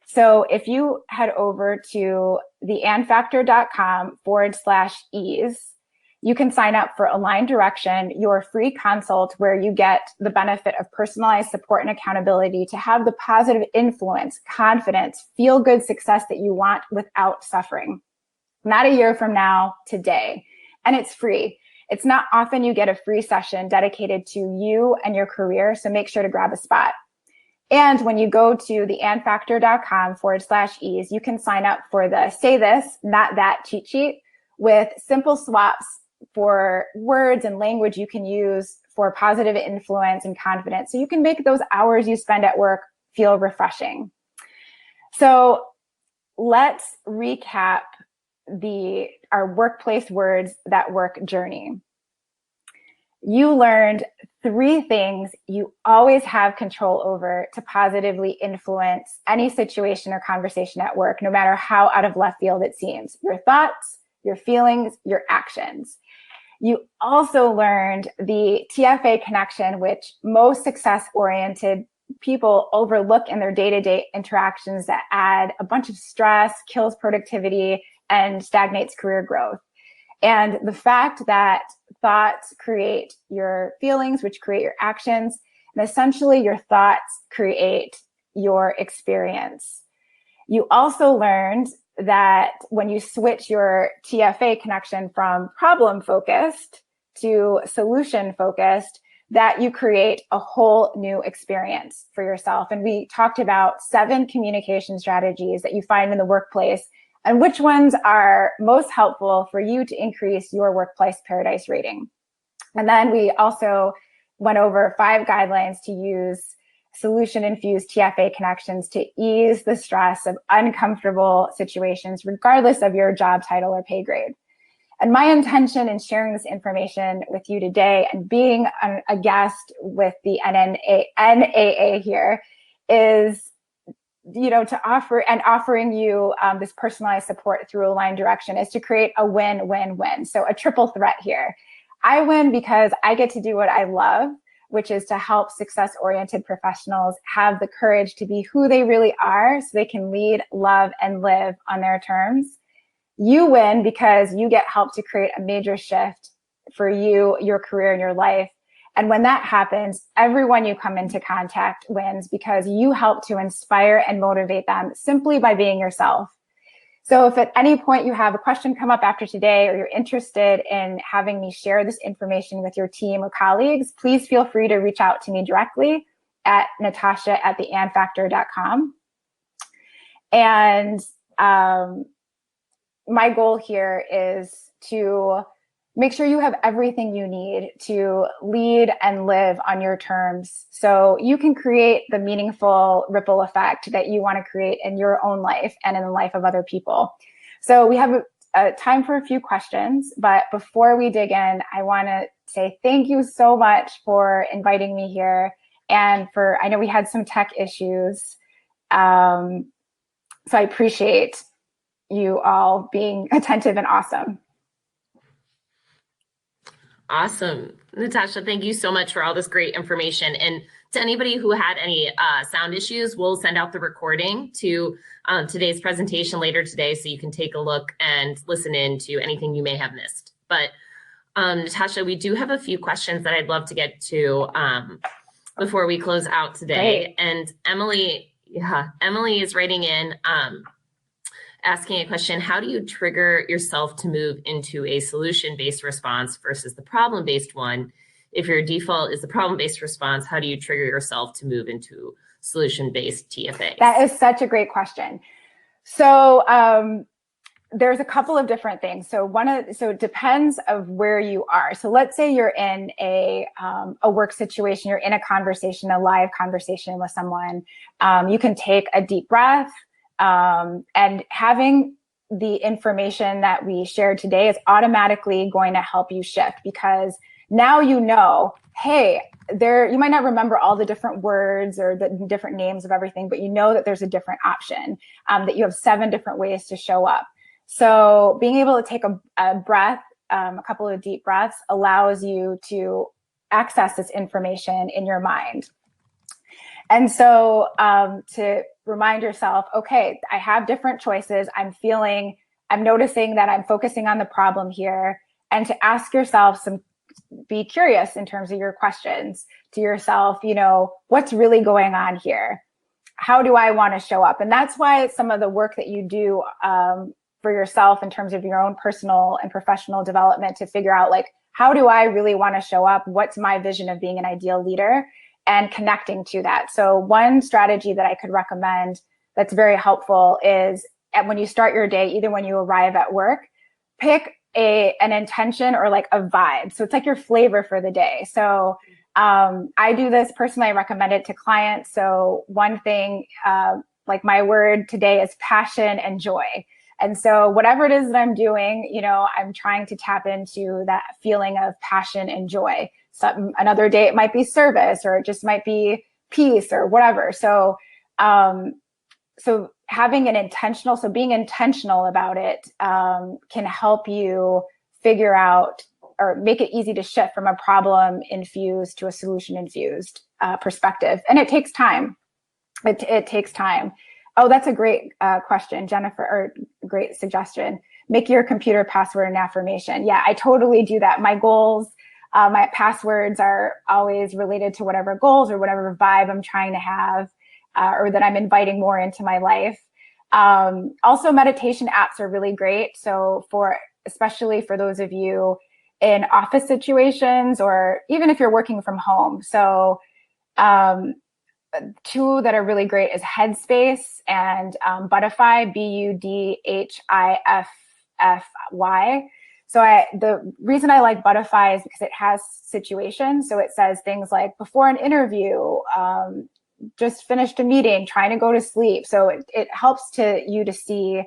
So if you head over to theandfactor.com/ease, you can sign up for Align Direction, your free consult where you get the benefit of personalized support and accountability to have the positive influence, confidence, feel-good success that you want without suffering. Not a year from now, today. And it's free. It's not often you get a free session dedicated to you and your career, so make sure to grab a spot. And when you go to theandfactor.com/ease, you can sign up for the Say This, Not That cheat sheet with simple swaps for words and language you can use for positive influence and confidence. So you can make those hours you spend at work feel refreshing. So let's recap our workplace words that work journey. You learned 3 things you always have control over to positively influence any situation or conversation at work, no matter how out of left field it seems. Your thoughts, your feelings, your actions. You also learned the TFA connection, which most success-oriented people overlook in their day-to-day interactions, that add a bunch of stress, kills productivity, and stagnates career growth. And the fact that thoughts create your feelings, which create your actions, and essentially your thoughts create your experience. You also learned that when you switch your TFA connection from problem-focused to solution-focused, that you create a whole new experience for yourself. And we talked about 7 communication strategies that you find in the workplace and which ones are most helpful for you to increase your workplace paradise rating. And then we also went over 5 guidelines to use solution-infused TFA connections to ease the stress of uncomfortable situations, regardless of your job title or pay grade. And my intention in sharing this information with you today and being a guest with the NAA here is to offering you this personalized support through Aligned Direction is to create a win-win-win. So a triple threat here. I win because I get to do what I love, which is to help success-oriented professionals have the courage to be who they really are so they can lead, love, and live on their terms. You win because you get help to create a major shift for you, your career, and your life. And when that happens, everyone you come into contact wins because you help to inspire and motivate them simply by being yourself. So if at any point you have a question come up after today, or you're interested in having me share this information with your team or colleagues, please feel free to reach out to me directly at natasha@theandfactor.com. And my goal here is to make sure you have everything you need to lead and live on your terms so you can create the meaningful ripple effect that you want to create in your own life and in the life of other people. So we have time for a few questions, but before we dig in, I want to say thank you so much for inviting me here, and I know we had some tech issues, so I appreciate you all being attentive and awesome. Awesome. Natasha, thank you so much for all this great information. And to anybody who had any sound issues, we'll send out the recording to today's presentation later today so you can take a look and listen in to anything you may have missed. But Natasha, we do have a few questions that I'd love to get to before we close out today. Great. And Emily is writing in asking a question: how do you trigger yourself to move into a solution-based response versus the problem-based one? If your default is the problem-based response, how do you trigger yourself to move into solution-based TFA? That is such a great question. So there's a couple of different things. So it depends of where you are. So let's say you're in a work situation, you're in a conversation, a live conversation with someone. You can take a deep breath. And having the information that we shared today is automatically going to help you shift, because now you know, hey, you might not remember all the different words or the different names of everything, but you know that there's a different option, that you have 7 different ways to show up. So being able to take a breath, a couple of deep breaths, allows you to access this information in your mind. And so to remind yourself, okay, I have different choices. I'm noticing that I'm focusing on the problem here, and to ask yourself be curious in terms of your questions to yourself, what's really going on here? How do I want to show up? And that's why some of the work that you do for yourself in terms of your own personal and professional development, to figure out, like, how do I really want to show up? What's my vision of being an ideal leader? And connecting to that. So one strategy that I could recommend that's very helpful is when you start your day, either when you arrive at work, pick an intention or like a vibe. So it's like your flavor for the day. So I do this personally. I recommend it to clients. So one thing, like my word today is passion and joy. And so whatever it is that I'm doing, I'm trying to tap into that feeling of passion and joy. Another day it might be service, or it just might be peace, or whatever. So being intentional about it can help you figure out, or make it easy to shift from a problem infused to a solution infused perspective. And it takes time. It takes time. Oh, that's a great question, Jennifer, or great suggestion. Make your computer password an affirmation. Yeah, I totally do that. My goals, my passwords are always related to whatever goals or whatever vibe I'm trying to have, or that I'm inviting more into my life. Also, meditation apps are really great. So especially for those of you in office situations, or even if you're working from home. So 2 that are really great is Headspace and Budify, Budhiffy. So the reason I like Budify is because it has situations. So it says things like before an interview, just finished a meeting, trying to go to sleep. So it helps you to see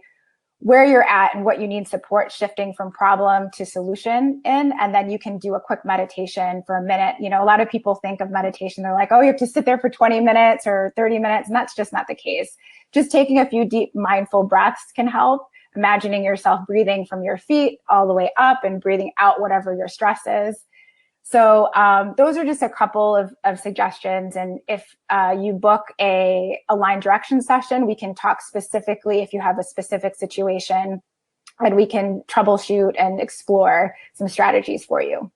where you're at and what you need support shifting from problem to solution in. And then you can do a quick meditation for a minute. You know, a lot of people think of meditation, they're like, oh, you have to sit there for 20 minutes or 30 minutes. And that's just not the case. Just taking a few deep mindful breaths can help. Imagining yourself breathing from your feet all the way up and breathing out whatever your stress is. So those are just a couple of suggestions. And if you book a aligned direction session, we can talk specifically if you have a specific situation, and we can troubleshoot and explore some strategies for you.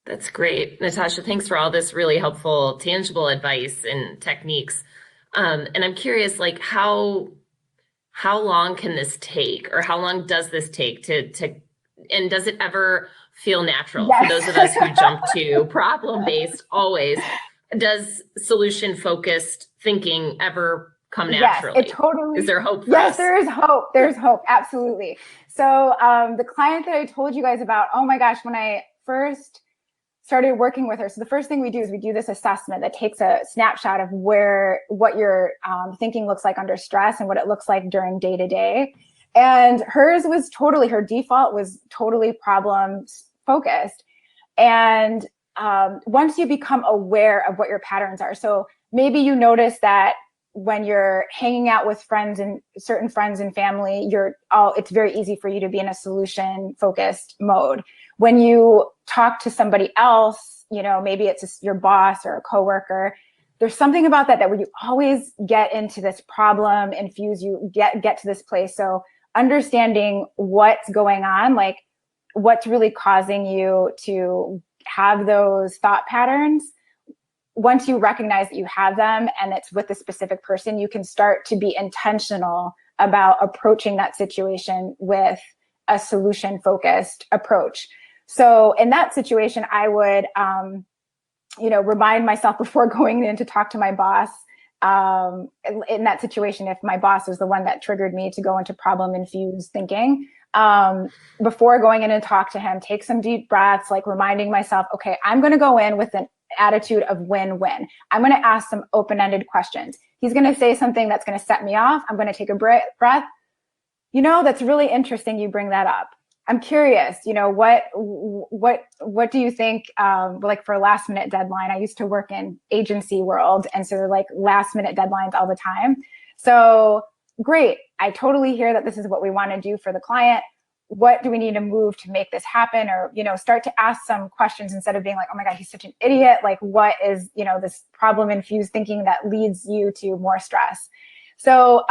That's great. Natasha, thanks for all this really helpful, tangible advice and techniques. And I'm curious, like how long can this take, or how long does this take and does it ever feel natural? Yes. For those of us who jump to problem-based always, does solution-focused thinking ever come naturally? Yes, it totally. Is there hope for yes, us? there is hope. There's hope. Absolutely. So the client that I told you guys about, oh my gosh, when I first started working with her, so the first thing we do is we do this assessment that takes a snapshot of what your thinking looks like under stress and what it looks like during day to day. And hers was totally, her default was totally problem focused. And once you become aware of what your patterns are, so maybe you notice that when you're hanging out with friends and certain friends and family, it's very easy for you to be in a solution focused mode. When you talk to somebody else, you know, maybe it's your boss or a coworker, there's something about that where you always get into this problem infuse, you get to this place. So understanding what's going on, like what's really causing you to have those thought patterns. Once you recognize that you have them and it's with a specific person, you can start to be intentional about approaching that situation with a solution-focused approach. So in that situation, I would, remind myself before going in to talk to my boss. In that situation, if my boss was the one that triggered me to go into problem-infused thinking, before going in and talk to him, take some deep breaths, like reminding myself, okay, I'm going to go in with an attitude of win-win. I'm going to ask some open-ended questions. He's going to say something that's going to set me off. I'm going to take a breath. You know, that's really interesting you bring that up. I'm curious, you know, what do you think, like for a last minute deadline? I used to work in agency world, and so like last minute deadlines all the time. So great. I totally hear that this is what we want to do for the client. What do we need to move to make this happen? Or, you know, start to ask some questions instead of being like, oh my God, he's such an idiot. Like, what is, you know, this problem infused thinking that leads you to more stress? So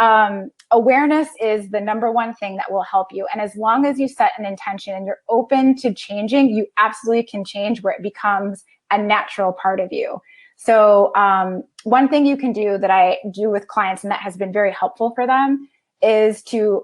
awareness is the number one thing that will help you. And as long as you set an intention and you're open to changing, you absolutely can change where it becomes a natural part of you. So one thing you can do that I do with clients, and that has been very helpful for them, is to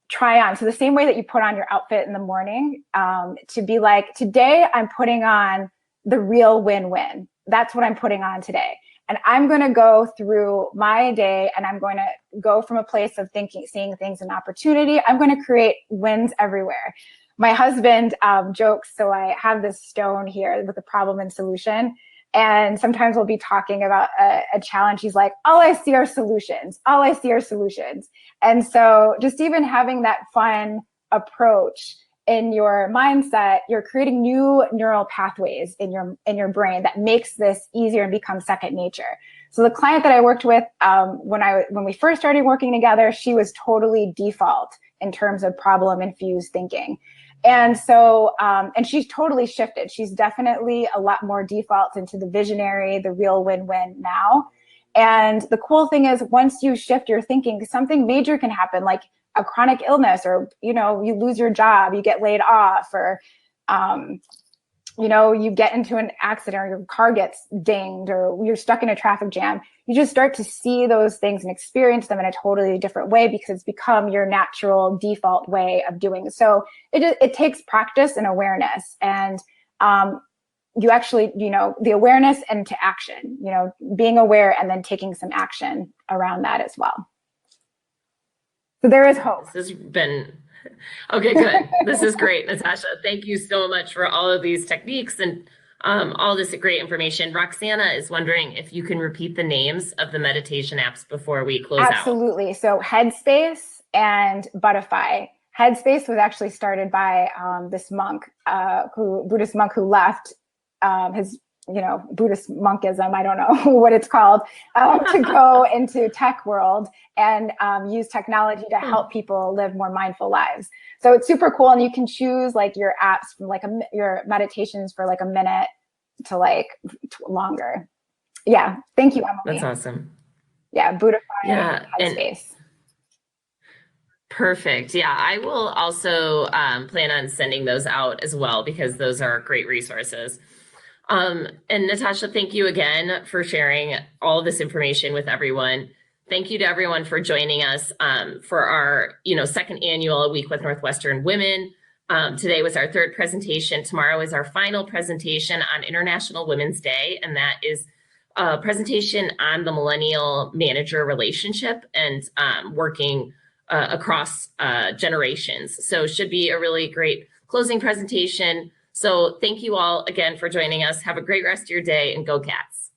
try on. So the same way that you put on your outfit in the morning, to be like, today I'm putting on the real win-win. That's what I'm putting on today. And I'm going to go through my day, and I'm going to go from a place of thinking, seeing things in opportunity. I'm going to create wins everywhere. My husband jokes, so I have this stone here with a problem and solution. And sometimes we'll be talking about a challenge. He's like, all I see are solutions. All I see are solutions. And so just even having that fun approach in your mindset, you're creating new neural pathways in your brain that makes this easier and becomes second nature. So the client that I worked with, when we first started working together, she was totally default in terms of problem infused thinking. And so, and she's totally shifted. She's definitely a lot more default into the visionary, the real win-win now. And the cool thing is, once you shift your thinking, something major can happen, like a chronic illness, or, you know, you lose your job, you get laid off, or, you know, you get into an accident, or your car gets dinged, or you're stuck in a traffic jam. You just start to see those things and experience them in a totally different way, because it's become your natural default way of doing. So it takes practice and awareness, and you actually, you know, the awareness into action, you know, being aware and then taking some action around that as well. So there is hope. This has been, okay, good. This is great, Natasha. Thank you so much for all of these techniques and All this great information. Roxana is wondering if you can repeat the names of the meditation apps before we close out. Absolutely. So Headspace and Butterfly. Headspace was actually started by this monk, Buddhist monk who left his, Buddhist monkism, I don't know what it's called, to go into tech world and use technology to help people live more mindful lives. So it's super cool. And you can choose like your apps from like your meditations for like a minute to like longer. Yeah. Thank you, Emily. That's awesome. Yeah. Buddhify. Yeah. Headspace. Perfect. Yeah, I will also plan on sending those out as well because those are great resources. And Natasha, thank you again for sharing all of this information with everyone. Thank you to everyone for joining us for our, second annual Week with Northwestern Women. Today was our third presentation. Tomorrow is our final presentation on International Women's Day, and that is a presentation on the millennial manager relationship and working across generations. So should be a really great closing presentation. So thank you all again for joining us. Have a great rest of your day and go Cats.